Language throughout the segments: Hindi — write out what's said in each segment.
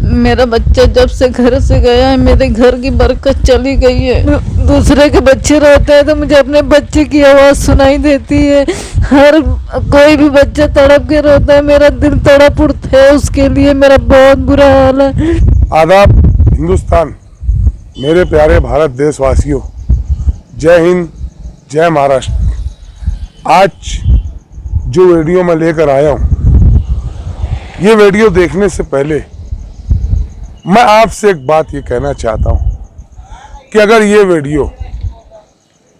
मेरा बच्चा जब से घर से गया है मेरे घर की बरकत चली गई है। दूसरे के बच्चे रोते हैं तो मुझे अपने बच्चे की आवाज़ सुनाई देती है। हर कोई भी बच्चा तड़प के रोता है, मेरा दिल तड़प उठता है उसके लिए। मेरा बहुत बुरा हाल है। आदाब हिंदुस्तान, मेरे प्यारे भारत देशवासियों, जय हिंद, जय महाराष्ट्र। आज जो वीडियो मैं लेकर आया हूँ, ये वीडियो देखने से पहले मैं आपसे एक बात ये कहना चाहता हूँ कि अगर ये वीडियो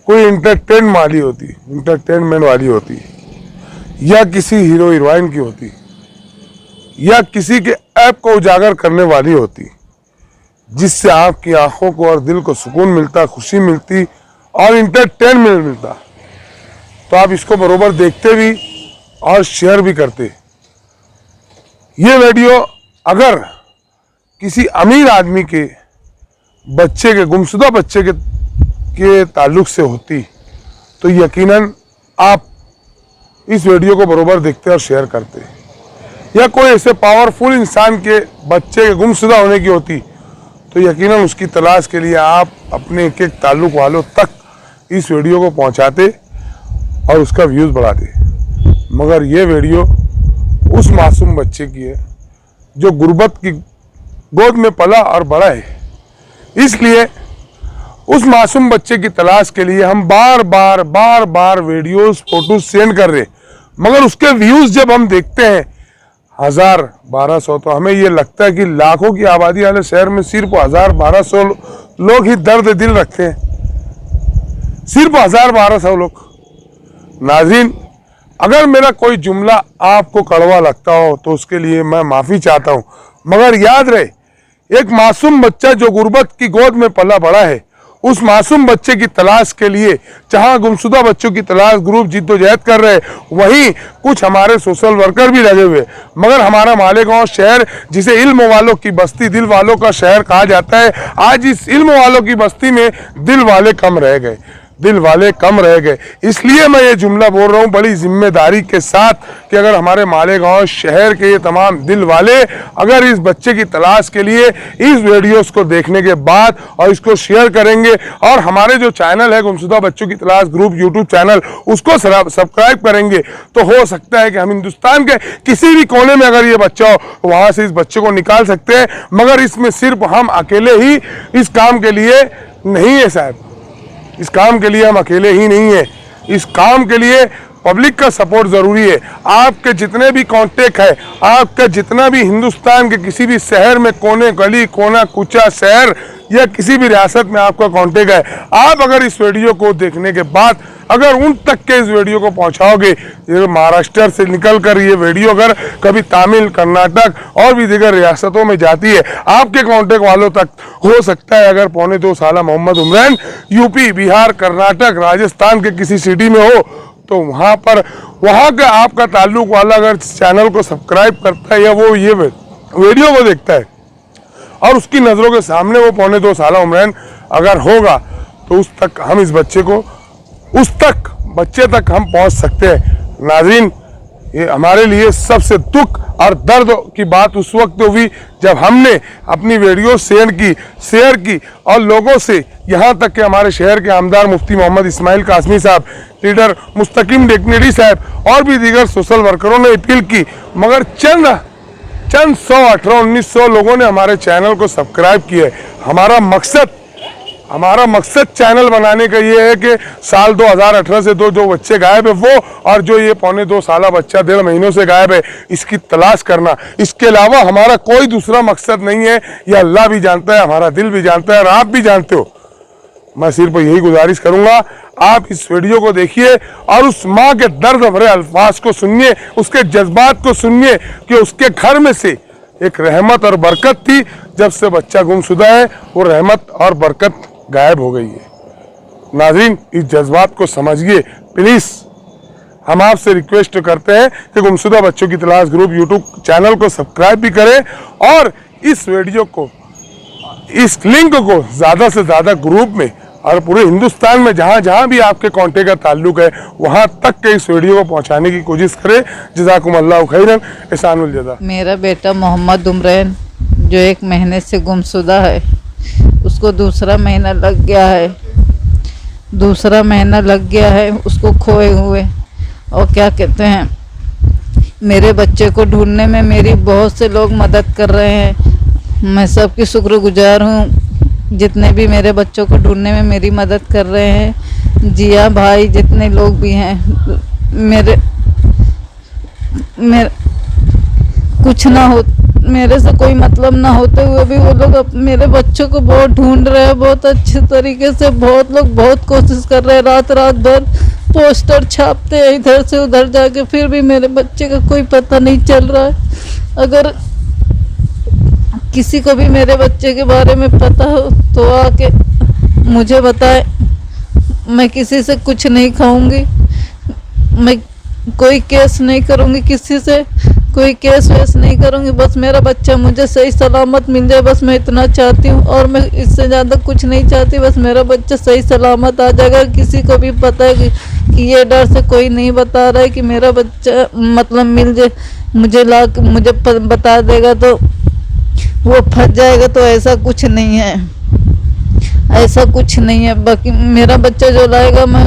कोई इंटरटेनमेंट वाली होती या किसी हीरो हीरोइन की होती या किसी के ऐप को उजागर करने वाली होती, जिससे आपकी आंखों को और दिल को सुकून मिलता, खुशी मिलती और इंटरटेनमेंट मिलता, तो आप इसको बरोबर देखते भी और शेयर भी करते। ये वीडियो अगर किसी अमीर आदमी के बच्चे के, गुमशुदा बच्चे के ताल्लुक से होती, तो यकीनन आप इस वीडियो को बरोबर देखते और शेयर करते। या कोई ऐसे पावरफुल इंसान के बच्चे के गुमशुदा होने की होती, तो यकीनन उसकी तलाश के लिए आप अपने एक एक ताल्लुक वालों तक इस वीडियो को पहुंचाते और उसका व्यूज़ बढ़ाते। मगर ये वीडियो उस मासूम बच्चे की है जो गुर्बत की गोद में पला और बड़ा है। इसलिए उस मासूम बच्चे की तलाश के लिए हम बार बार वीडियोस, फोटोज सेंड कर रहे, मगर उसके व्यूज़ जब हम देखते हैं 1000-1200, तो हमें ये लगता है कि लाखों की आबादी वाले शहर में सिर्फ 1000-1200 लोग ही दर्द दिल रखते हैं। सिर्फ 1000-1200 लोग। नाज़रीन, अगर मेरा कोई जुमला आपको कड़वा लगता हो तो उसके लिए मैं माफ़ी चाहता हूँ, मगर याद रहे, एक मासूम बच्चा जो गुर्बत की गोद में पला बड़ा है, उस मासूम बच्चे की तलाश के लिए जहां गुमशुदा बच्चों की तलाश ग्रुप जिद्दोजहद कर रहे, वहीं कुछ हमारे सोशल वर्कर भी लगे हुए। मगर हमारा मालेगांव शहर, जिसे इल्म वालों की बस्ती, दिल वालों का शहर कहा जाता है, आज इस इल्म वालों की बस्ती में दिल वाले कम रह गए, इसलिए मैं ये जुमला बोल रहा हूँ बड़ी जिम्मेदारी के साथ कि अगर हमारे मालेगांव शहर के ये तमाम दिल वाले अगर इस बच्चे की तलाश के लिए इस वीडियोस को देखने के बाद और इसको शेयर करेंगे और हमारे जो चैनल है गुमशुदा बच्चों की तलाश ग्रुप यूट्यूब चैनल, उसको सब्सक्राइब करेंगे, तो हो सकता है कि हम हिंदुस्तान के किसी भी कोने में अगर ये बच्चा हो, वहाँ से इस बच्चे को निकाल सकते हैं। मगर इसमें सिर्फ हम अकेले ही इस काम के लिए नहीं है साहब, इस काम के लिए हम अकेले ही नहीं है, इस काम के लिए पब्लिक का सपोर्ट ज़रूरी है। आपके जितने भी कांटेक्ट है, आपका जितना भी हिंदुस्तान के किसी भी शहर में कोने गली कोना कूचा शहर या किसी भी रियासत में आपका कांटेक्ट है, आप अगर इस वीडियो को देखने के बाद अगर उन तक के इस वीडियो को पहुंचाओगे, महाराष्ट्र से निकलकर ये वीडियो अगर कभी तमिल, कर्नाटक और भी दीगर रियासतों में जाती है, आपके कांटेक्ट वालों तक हो सकता है अगर 2.25 साल मोहम्मद उमरान यूपी, बिहार, कर्नाटक, राजस्थान के किसी सिटी में हो, तो वहाँ का आपका ताल्लुक वाला अगर चैनल को सब्सक्राइब करता है या वो ये वीडियो को देखता है और उसकी नज़रों के सामने वो 2.25 साल उमरान अगर होगा, तो उस तक हम इस बच्चे तक हम पहुंच सकते हैं। नाज़रीन, ये हमारे लिए सबसे दुख और दर्द की बात उस वक्त हुई जब हमने अपनी वीडियो शेयर की और लोगों से यहाँ तक कि हमारे शहर के आमदार मुफ्ती मोहम्मद इस्माइल कासमी साहब, लीडर मुस्तकीम डेकनेडी साहब और भी दीगर सोशल वर्करों ने अपील की, मगर चंद 100-18-1900 लोगों ने हमारे चैनल को सब्सक्राइब किया है। हमारा मकसद चैनल बनाने का ये है कि साल 2018 से जो बच्चे गायब है वो, और जो ये 2.25 साल बच्चा 1.5 महीनों से गायब है, इसकी तलाश करना। इसके अलावा हमारा कोई दूसरा मकसद नहीं है। ये अल्लाह भी जानता है, हमारा दिल भी जानता है और आप भी जानते हो। मैं सिर्फ यही गुजारिश करूंगा, आप इस वीडियो को देखिए और उस माँ के दर्द भरे अल्फाज को सुनिए, उसके जज्बात को सुनिए कि उसके घर में से एक रहमत और बरकत थी। जब से बच्चा गुमशुदा है, वो रहमत और बरकत गायब हो गई है। नाज़रीन, इस जज्बात को समझिए प्लीज़। हम आपसे रिक्वेस्ट करते हैं कि गुमशुदा बच्चों की तलाश ग्रुप यूट्यूब चैनल को सब्सक्राइब भी करें और इस वीडियो को, इस लिंक को ज़्यादा से ज़्यादा ग्रुप में और पूरे हिंदुस्तान में जहाँ भी आपके कांटेक्ट का ताल्लुक है, वहाँ तक के इस वीडियो को पहुँचाने की कोशिश करें। जज़ाकुमुल्लाहु खैरन, एहसानुल जज़ा। मेरा बेटा मोहम्मद उमरान जो 1 महीने से गुमशुदा है, उसको दूसरा महीना लग गया है उसको खोए हुए। और क्या कहते हैं, मेरे बच्चे को ढूंढने में मेरी बहुत से लोग मदद कर रहे हैं। मैं सबकी शुक्रगुजार हूँ जितने भी मेरे बच्चों को ढूंढने में मेरी मदद कर रहे हैं। जिया भाई, जितने लोग भी हैं, मेरे कुछ ना हो, मेरे से कोई मतलब ना होते हुए भी वो लोग मेरे बच्चों को बहुत ढूंढ रहे हैं, बहुत अच्छे तरीके से। बहुत लोग बहुत कोशिश कर रहे हैं, रात भर पोस्टर छापते हैं इधर से उधर जाके, फिर भी मेरे बच्चे का कोई पता नहीं चल रहा है। अगर किसी को भी मेरे बच्चे के बारे में पता हो तो आके मुझे बताए। मैं किसी से कुछ नहीं खाऊंगी, मैं कोई केस नहीं करूंगी, किसी से कोई केस वेस नहीं करूंगी। बस मेरा बच्चा मुझे सही सलामत मिल जाए, बस मैं इतना चाहती हूँ। और मैं इससे ज़्यादा कुछ नहीं चाहती, बस मेरा बच्चा सही सलामत आ जाएगा। किसी को भी पता है कि ये डर से कोई नहीं बता रहा है कि मेरा बच्चा मतलब मिल जाए, मुझे बता देगा तो वो फंस जाएगा, तो ऐसा कुछ नहीं है, ऐसा कुछ नहीं है। बाकी मेरा बच्चा जो लाएगा, मैं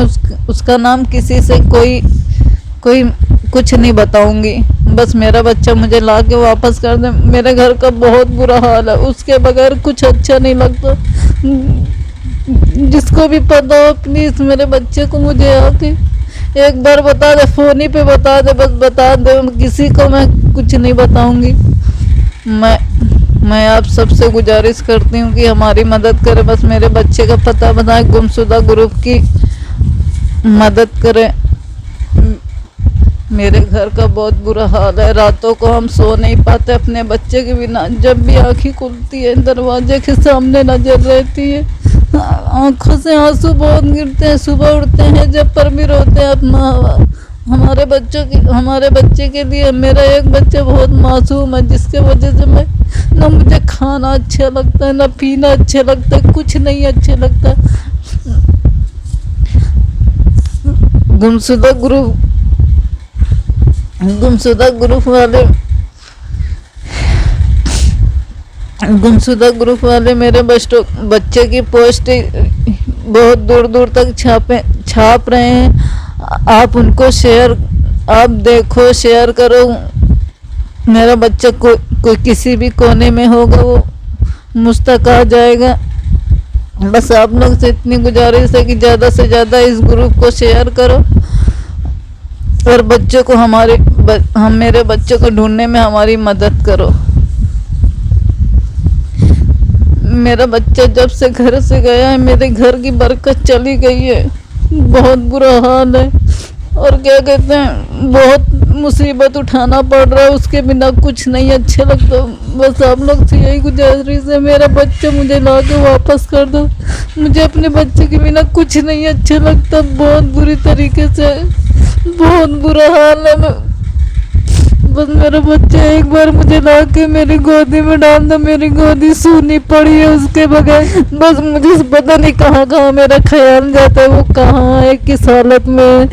उसका नाम किसी से कोई कुछ नहीं बताऊंगी। बस मेरा बच्चा मुझे ला के वापस कर दे। मेरे घर का बहुत बुरा हाल है, उसके बगैर कुछ अच्छा नहीं लगता। जिसको भी पता हो प्लीज़ मेरे बच्चे को मुझे आके एक बार बता दे, फ़ोन ही पे बता दे, बस बता दे। किसी को मैं कुछ नहीं बताऊंगी। मैं आप सबसे गुजारिश करती हूँ कि हमारी मदद करें, बस मेरे बच्चे का पता बताएं, गुमशुदा ग्रुप की मदद करें। मेरे घर का बहुत बुरा हाल है, रातों को हम सो नहीं पाते अपने बच्चे के बिना। जब भी आँखें खुलती है दरवाजे के सामने नजर रहती है, आँखों से आंसू बहुत गिरते हैं। सुबह उठते हैं जब पर भी रोते हैं अपना हमारे बच्चे के लिए। मेरा एक बच्चा बहुत मासूम है, जिसके वजह से मैं ना मुझे खाना अच्छा लगता है, ना पीना अच्छा लगता है, कुछ नहीं अच्छा लगता। गुमशुदा ग्रुप वाले मेरे बच्चे की पोस्ट बहुत दूर दूर तक छाप रहे हैं। आप उनको आप देखो, शेयर करो। मेरा बच्चा कोई किसी भी कोने में होगा, वो मुझ तक आ जाएगा। बस आप लोग से इतनी गुजारिश है कि ज़्यादा से ज़्यादा इस ग्रुप को शेयर करो और बच्चों को मेरे बच्चों को ढूंढने में हमारी मदद करो। मेरा बच्चा जब से घर से गया है, मेरे घर की बरकत चली गई है। बहुत बुरा हाल है और क्या कहते हैं, बहुत मुसीबत उठाना पड़ रहा है, उसके बिना कुछ नहीं अच्छा लगता। बस आप लोग से यही गुजारिश है, मेरा बच्चा मुझे ला के वापस कर दो। मुझे अपने बच्चे के बिना कुछ नहीं अच्छा लगता, बहुत बुरी तरीके से, बहुत बुरा हाल है। बस मेरा बच्चा एक बार मुझे ला के मेरी गोदी में डाल दो। मेरी गोदी सूनी पड़ी है उसके बगैर। बस मुझे पता नहीं कहाँ मेरा ख्याल जाता है, वो कहाँ है, किस हालत में है।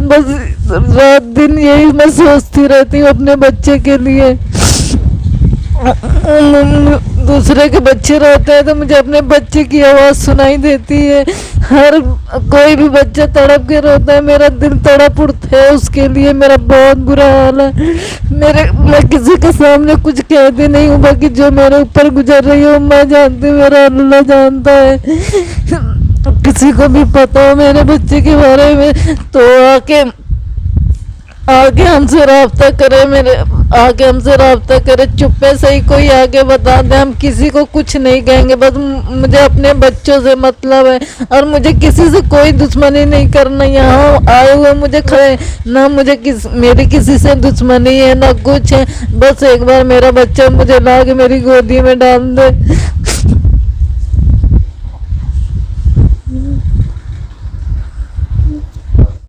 बस रात दिन यही मैं सोचती रहती हूँ अपने बच्चे के लिए। दूसरे के बच्चे रहते हैं तो मुझे अपने बच्चे की आवाज़ सुनाई देती है। हर कोई भी बच्चा तड़प के रोता है, मेरा दिल तड़प उठता है उसके लिए। मेरा बहुत बुरा हाल है। मैं किसी के सामने कुछ कहती नहीं हूँ, बाकी जो मेरे ऊपर गुजर रही है मैं जानती हूँ, मेरा अल्लाह जानता है। किसी को भी पता हो मेरे बच्चे के बारे में तो आगे हमसे रब्ता करे, चुप्पे से ही कोई आगे बता दे। हम किसी को कुछ नहीं कहेंगे, बस मुझे अपने बच्चों से मतलब है और मुझे किसी से कोई दुश्मनी नहीं करना। यहाँ आए हुए मुझे ना मुझे मेरी किसी से दुश्मनी है ना कुछ है। बस एक बार मेरा बच्चा मुझे ला के मेरी गोदी में डाल दे।